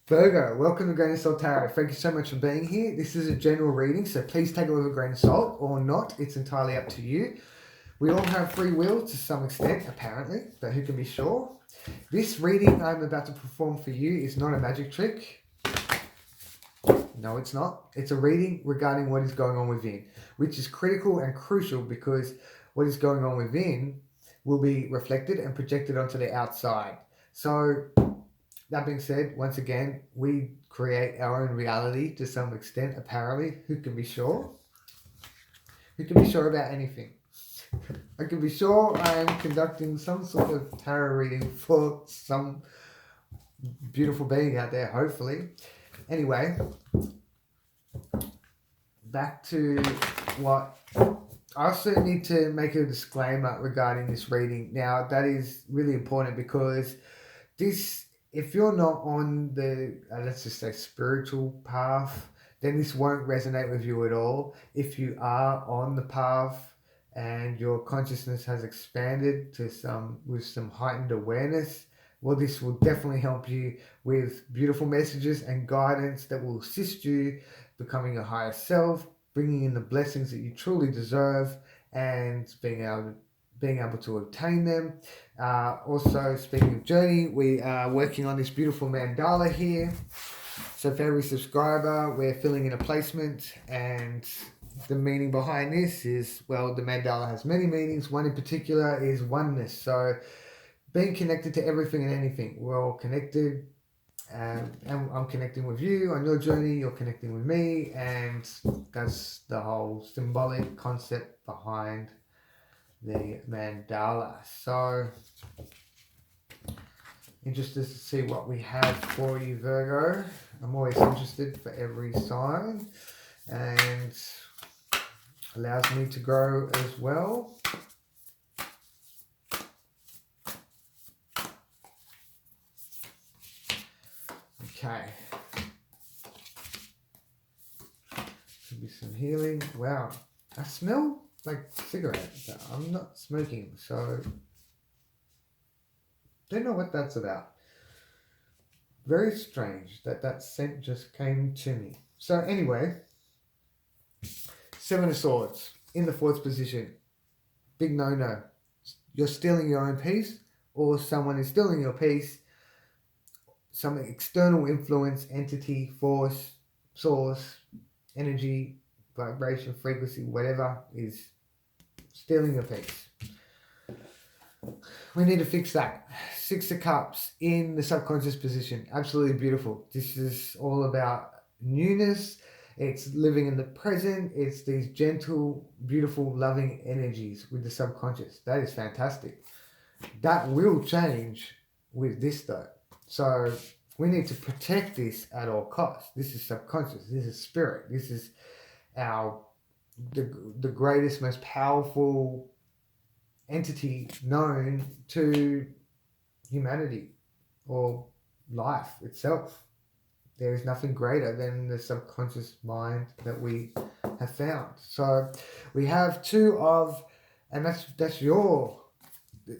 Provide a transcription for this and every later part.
Virgo, welcome to Grain of Salt Tarot. Thank you so much for being here. This is a general reading, so please take it with a grain of salt or not. It's entirely up to you. We all have free will to some extent, apparently, but who can be sure? This reading I'm about to perform for you is not a magic trick. No, it's not. It's a reading regarding what is going on within, which is critical and crucial because what is going on within will be reflected and projected onto the outside. So that being said, once again, we create our own reality to some extent, apparently. Who can be sure? Who can be sure about anything? I can be sure I am conducting some sort of tarot reading for some beautiful being out there, hopefully. Anyway, back to what I also need to make a disclaimer regarding this reading. Now, that is really important because if you're not on the, let's just say, spiritual path, then this won't resonate with you at all. If you are on the path and your consciousness has expanded with some heightened awareness, well, this will definitely help you with beautiful messages and guidance that will assist you becoming a higher self, bringing in the blessings that you truly deserve, and being able to obtain them. Also, speaking of journey, we are working on this beautiful mandala here. So for every subscriber, we're filling in a placement, and the meaning behind this is, well, the mandala has many meanings. One in particular is oneness. So being connected to everything and anything. We're all connected, and I'm connecting with you on your journey, you're connecting with me, and that's the whole symbolic concept behind the mandala. So interested to see what we have for you, Virgo. I'm always interested for every sign, and allows me to grow as well. Okay. Could be some healing. Wow. I smell like cigarette, but I'm not smoking, so don't know what that's about. Very strange that scent just came to me. So anyway, Seven of Swords in the fourth position. Big no-no. You're stealing your own peace, or someone is stealing your peace. Some external influence, entity, force, source, energy, vibration, frequency, whatever is stealing your peace. We need to fix that. Six of Cups in the subconscious position. Absolutely beautiful. This is all about newness. It's living in the present. It's these gentle, beautiful, loving energies with the subconscious. That is fantastic. That will change with this though. So we need to protect this at all costs. This is subconscious. This is spirit. This is the greatest, most powerful entity known to humanity or life itself. There is nothing greater than the subconscious mind that we have found. So we have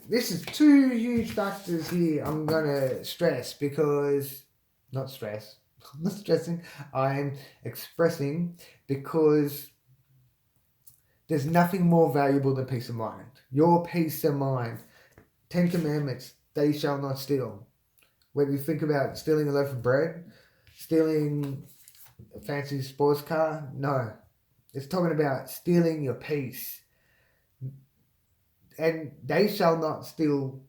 this is two huge factors here I'm going to stress because, not stress, I'm not stressing, I'm expressing because there's nothing more valuable than peace of mind. Your peace of mind. 10 Commandments, they shall not steal. Whether you think about stealing a loaf of bread, stealing a fancy sports car, no. It's talking about stealing your peace. And they shall not steal.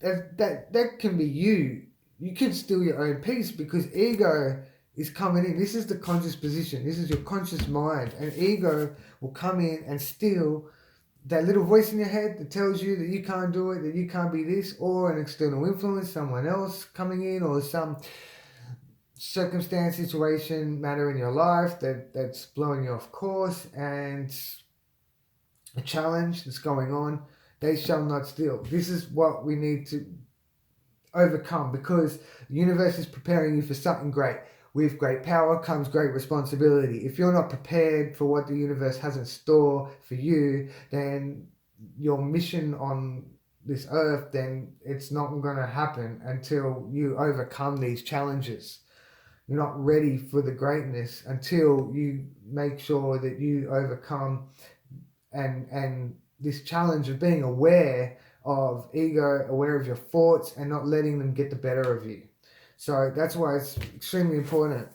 That can be you. You can steal your own peace because ego is coming in. This is the conscious position. This is your conscious mind. And ego will come in and steal that little voice in your head that tells you that you can't do it, that you can't be this, or an external influence, someone else coming in, or some circumstance, situation, matter in your life that's blowing you off course, and a challenge that's going on. They shall not steal. This is what we need to overcome because the universe is preparing you for something great. With great power comes great responsibility. If you're not prepared for what the universe has in store for you, then your mission on this earth, then it's not going to happen until you overcome these challenges. You're not ready for the greatness until you make sure that you overcome and this challenge of being aware of ego, aware of your thoughts, and not letting them get the better of you. So that's why it's extremely important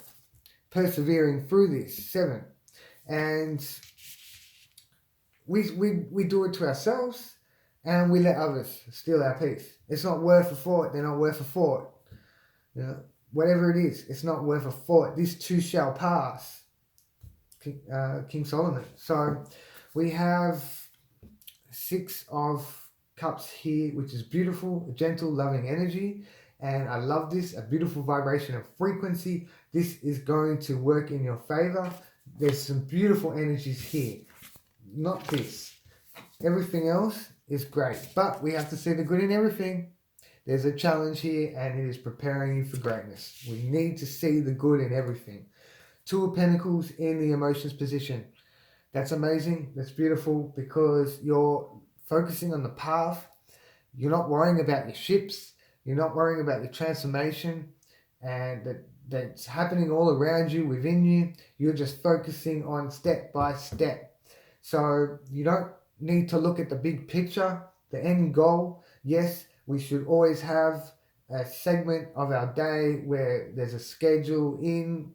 persevering through this 7. And we do it to ourselves, and we let others steal our peace. It's not worth a thought. They're not worth a thought. You know, whatever it is, it's not worth a thought. This too shall pass. King Solomon. So we have 6 of Cups here, which is beautiful, a gentle, loving energy. And I love this, a beautiful vibration of frequency. This is going to work in your favor. There's some beautiful energies here. Not this. Everything else is great. But we have to see the good in everything. There's a challenge here, and it is preparing you for greatness. We need to see the good in everything. 2 of Pentacles in the emotions position. That's amazing. That's beautiful because you're focusing on the path. You're not worrying about your ships. You're not worrying about your transformation and that's happening all around you, within you. You're just focusing on step by step. So you don't need to look at the big picture, the end goal. Yes, we should always have a segment of our day where there's a schedule in.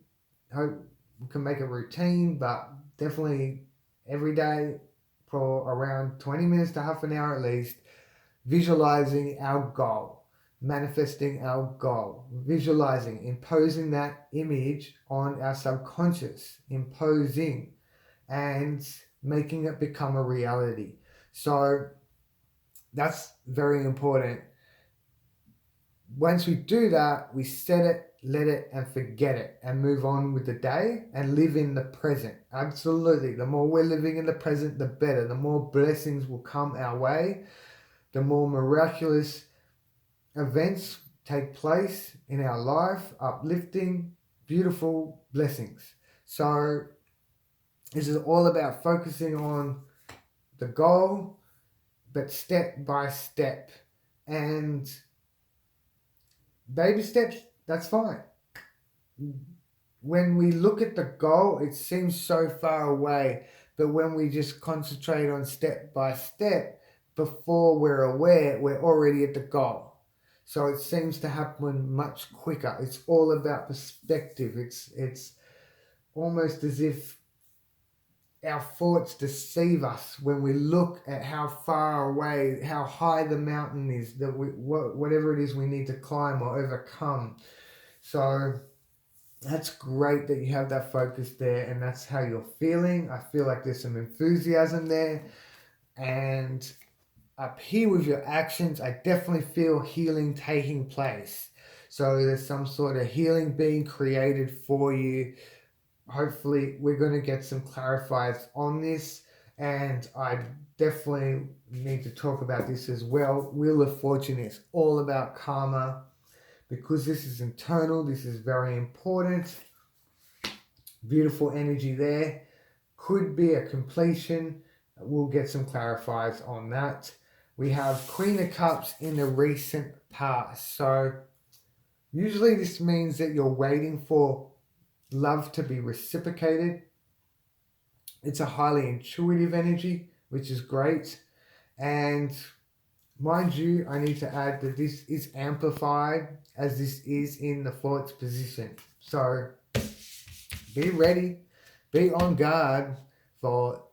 Hope we can make a routine, but definitely every day for around 20 minutes to half an hour at least, visualizing our goal, manifesting our goal, visualizing, imposing that image on our subconscious, imposing and making it become a reality. So that's very important. Once we do that, we set it, let it, and forget it, and move on with the day and live in the present. Absolutely. The more we're living in the present, the better. The more blessings will come our way. The more miraculous events take place in our life, uplifting, beautiful blessings. So this is all about focusing on the goal, but step by step. And baby steps, that's fine. When we look at the goal, it seems so far away. But when we just concentrate on step by step, before we're aware, we're already at the goal. So it seems to happen much quicker. It's all about perspective. It's almost as if our thoughts deceive us when we look at how far away, how high the mountain is, that whatever it is we need to climb or overcome. So that's great that you have that focus there, and that's how you're feeling. I feel like there's some enthusiasm there. And up here with your actions, I definitely feel healing taking place. So there's some sort of healing being created for you. Hopefully we're going to get some clarifiers on this, and I definitely need to talk about this as well. Wheel of Fortune is all about karma, because this is internal. This is very important. Beautiful energy there. Could be a completion. We'll get some clarifiers on that. We have Queen of Cups in the recent past. So usually this means that you're waiting for love to be reciprocated. It's a highly intuitive energy, which is great. And mind you, I need to add that this is amplified as this is in the thoughts position. So be ready, be on guard for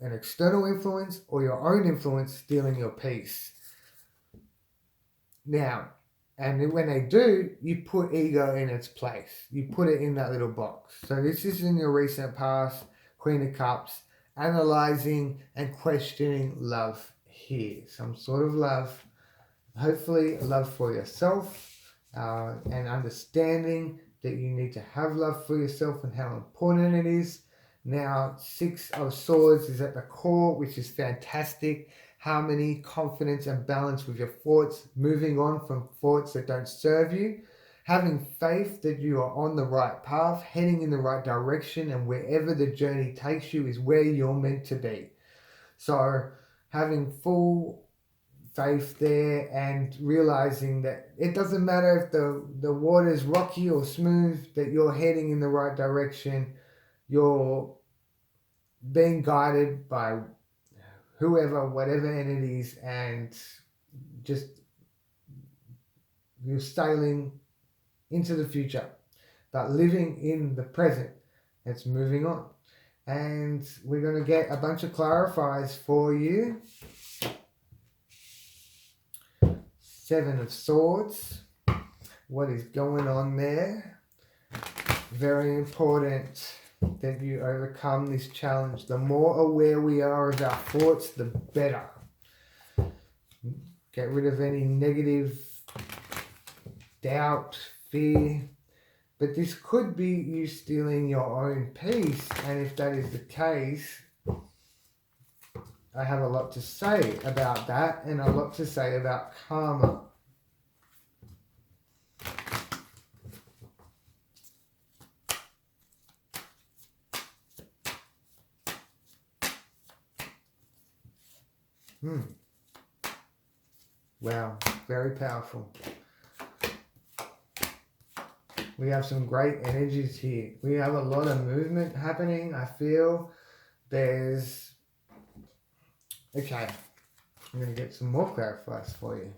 an external influence or your own influence stealing your peace. Now, and when they do, you put ego in its place. You put it in that little box. So this is in your recent past, Queen of Cups, analyzing and questioning love here. Some sort of love, hopefully love for yourself, and understanding that you need to have love for yourself and how important it is. Now, 6 of Swords is at the core, which is fantastic. Harmony, confidence, and balance with your thoughts, moving on from thoughts that don't serve you, having faith that you are on the right path, heading in the right direction, and wherever the journey takes you is where you're meant to be. So having full faith there, and realizing that it doesn't matter if the water is rocky or smooth, that you're heading in the right direction. You're being guided by whoever, whatever entities, and just you're sailing into the future, but living in the present. It's moving on. And we're going to get a bunch of clarifiers for you. Seven of Swords. What is going on there? Very important that you overcome this challenge. The more aware we are of our thoughts, the better. Get rid of any negative doubt, fear. But this could be you stealing your own peace. And if that is the case, I have a lot to say about that, and a lot to say about karma. Wow, very powerful. We have some great energies here. We have a lot of movement happening. I feel there's... Okay, I'm going to get some more clarifiers for you.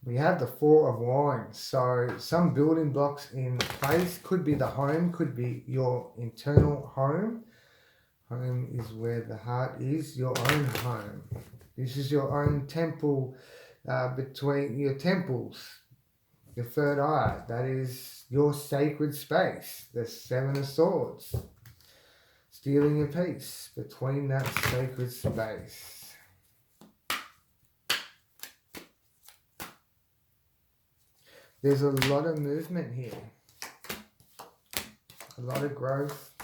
We have the Four of Wands. So some building blocks in place. Could be the home, could be your internal home. Home is where the heart is, your own home. This is your own temple, between your temples. Your third eye, that is your sacred space. The Seven of Swords. Stealing your peace between that sacred space. There's a lot of movement here. A lot of growth.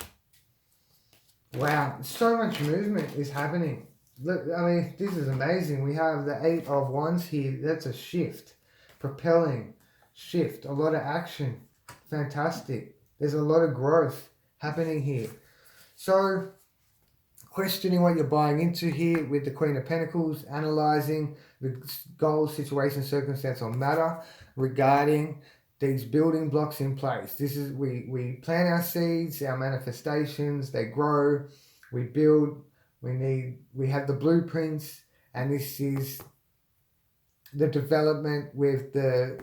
Wow, so much movement is happening. Look, I mean, this is amazing. We have the Eight of Wands here. That's a shift. Propelling. Shift, a lot of action. Fantastic. There's a lot of growth happening here. So, questioning what you're buying into here with the Queen of Pentacles, analysing the goal, situation, circumstance, or matter regarding these building blocks in place. This is, we plant our seeds, our manifestations, they grow, we build, we have the blueprints, and this is the development with the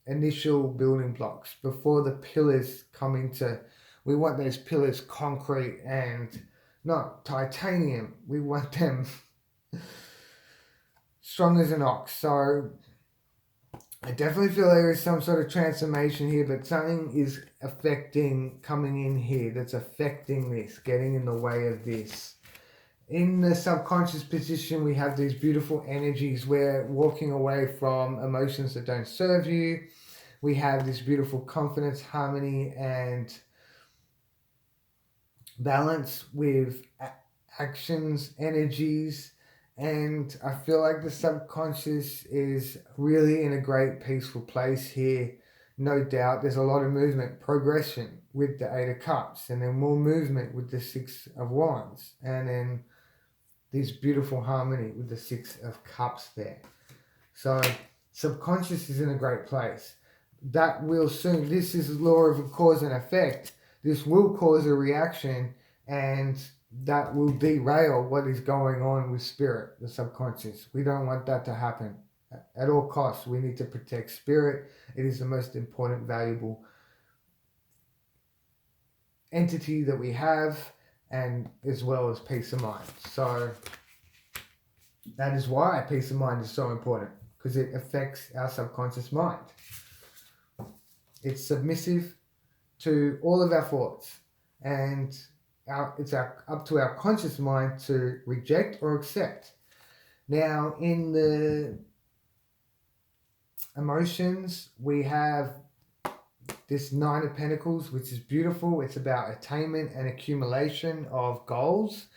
initial building blocks before the pillars come into. We want those pillars concrete and not titanium. We want them strong as an ox. So I definitely feel there is some sort of transformation here, but something is coming in here that's affecting this, getting in the way of this. In the subconscious position, we have these beautiful energies. We're walking away from emotions that don't serve you. We have this beautiful confidence, harmony, and balance with actions, energies. And I feel like the subconscious is really in a great peaceful place here. No doubt there's a lot of movement, progression with the Eight of Cups, and then more movement with the Six of Wands, and then this beautiful harmony with the Six of Cups there. So subconscious is in a great place. That will soon, this is law of cause and effect. This will cause a reaction, and that will derail what is going on with spirit, the subconscious. We don't want that to happen. At all costs, we need to protect spirit. It is the most important, valuable entity that we have, and as well as peace of mind. So that is why peace of mind is so important, because it affects our subconscious mind. It's submissive to all of our thoughts, and it's up to our conscious mind to reject or accept. Now, in the emotions, we have this Nine of Pentacles, which is beautiful. It's about attainment and accumulation of goals.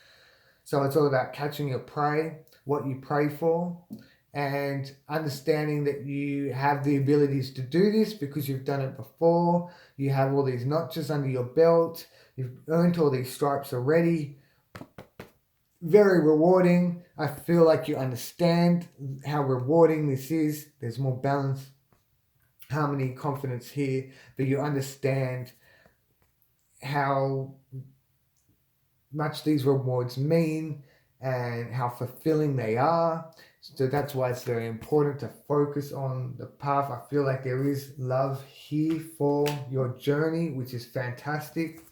So it's all about catching your prey, what you pray for, and understanding that you have the abilities to do this because you've done it before. You have all these notches under your belt. You've earned all these stripes already. very rewarding. I feel like you understand how rewarding this is. There's more balance, harmony, confidence here, but you understand how much these rewards mean and how fulfilling they are. So that's why it's very important to focus on the path. I feel like there is love here for your journey, which is fantastic.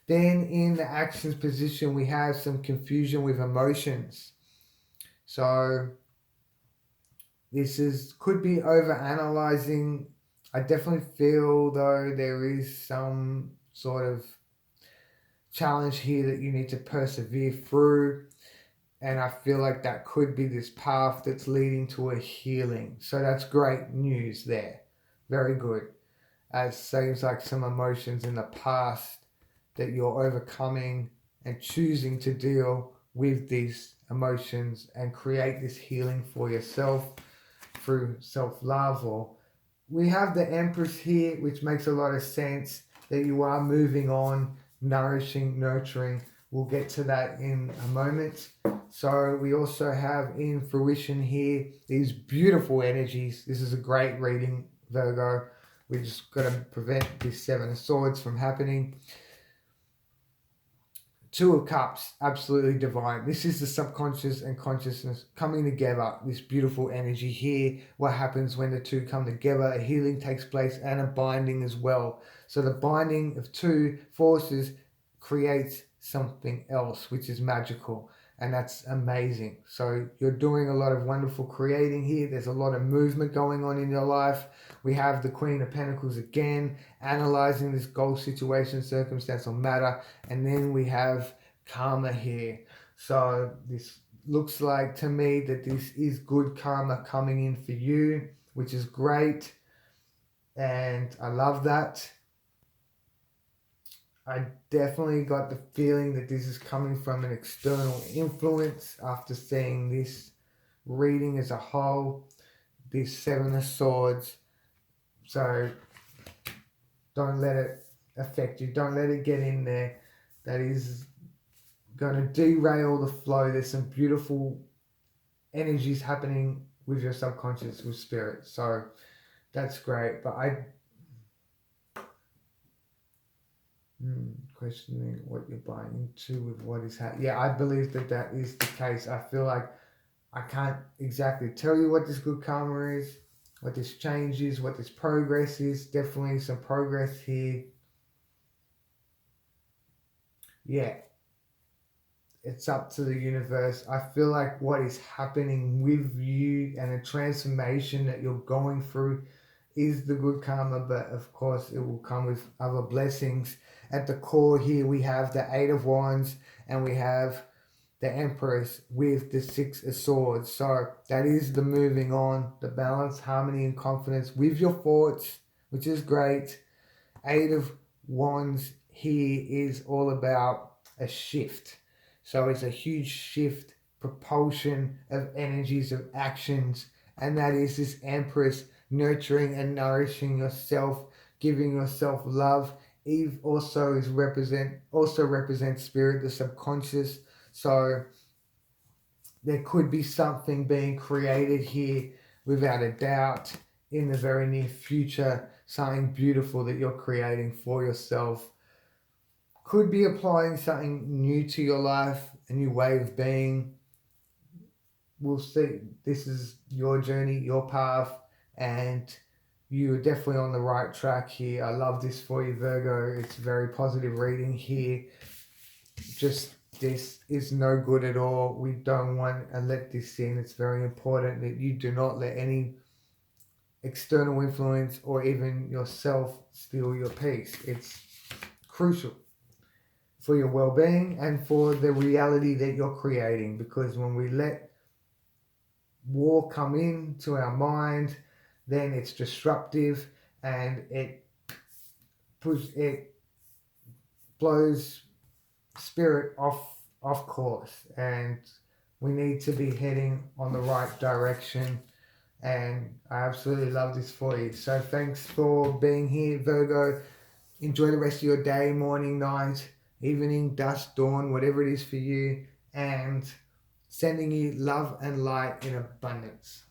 Then in the actions position, we have some confusion with emotions. So could be over analyzing. I definitely feel though there is some sort of challenge here that you need to persevere through. And I feel like that could be this path that's leading to a healing. So that's great news there. Very good. As seems like some emotions in the past that you're overcoming and choosing to deal with these emotions and create this healing for yourself through self-love. Or we have the Empress here, which makes a lot of sense that you are moving on, nourishing, nurturing. We'll get to that in a moment. So we also have in fruition here these beautiful energies. This is a great reading, Virgo. We just got to prevent this Seven of Swords from happening. Two of Cups, absolutely divine. This is the subconscious and consciousness coming together. This beautiful energy here. What happens when the two come together? A healing takes place and a binding as well. So the binding of two forces creates something else, which is magical. And that's amazing. So you're doing a lot of wonderful creating here. There's a lot of movement going on in your life. We have the Queen of Pentacles again, analyzing this goal, situation, circumstance, or matter. And then we have karma here. So this looks like to me that this is good karma coming in for you, which is great. And I love that. I definitely got the feeling that this is coming from an external influence after seeing this reading as a whole, this Seven of Swords. So don't let it affect you. Don't let it get in there. That is going to derail the flow. There's some beautiful energies happening with your subconscious, with spirit. So that's great. But questioning what you're buying into with what is happening. Yeah, I believe that that is the case. I feel like I can't exactly tell you what this good karma is, what this change is, what this progress is. Definitely some progress here. Yeah, it's up to the universe. I feel like what is happening with you and the transformation that you're going through is the good karma, but of course it will come with other blessings. At the core here, we have the Eight of Wands and we have the Empress with the Six of Swords. So that is the moving on, the balance, harmony, and confidence with your thoughts, which is great. Eight of Wands here is all about a shift. So it's a huge shift, propulsion of energies, of actions, and that is this Empress nurturing and nourishing yourself, giving yourself love. Eve also represents spirit, the subconscious. So there could be something being created here without a doubt in the very near future, something beautiful that you're creating for yourself. Could be applying something new to your life, a new way of being. We'll see. This is your journey, your path, and you're definitely on the right track here. I love this for you, Virgo. It's very positive reading here. Just this is no good at all. We don't want to let this in. It's very important that you do not let any external influence or even yourself steal your peace. It's crucial for your well-being and for the reality that you're creating, because when we let war come into our mind, then it's disruptive and it blows spirit off course, and we need to be heading on the right direction. And I absolutely love this for you. So thanks for being here, Virgo. Enjoy the rest of your day, morning, night, evening, dusk, dawn, whatever it is for you. and sending you love and light in abundance.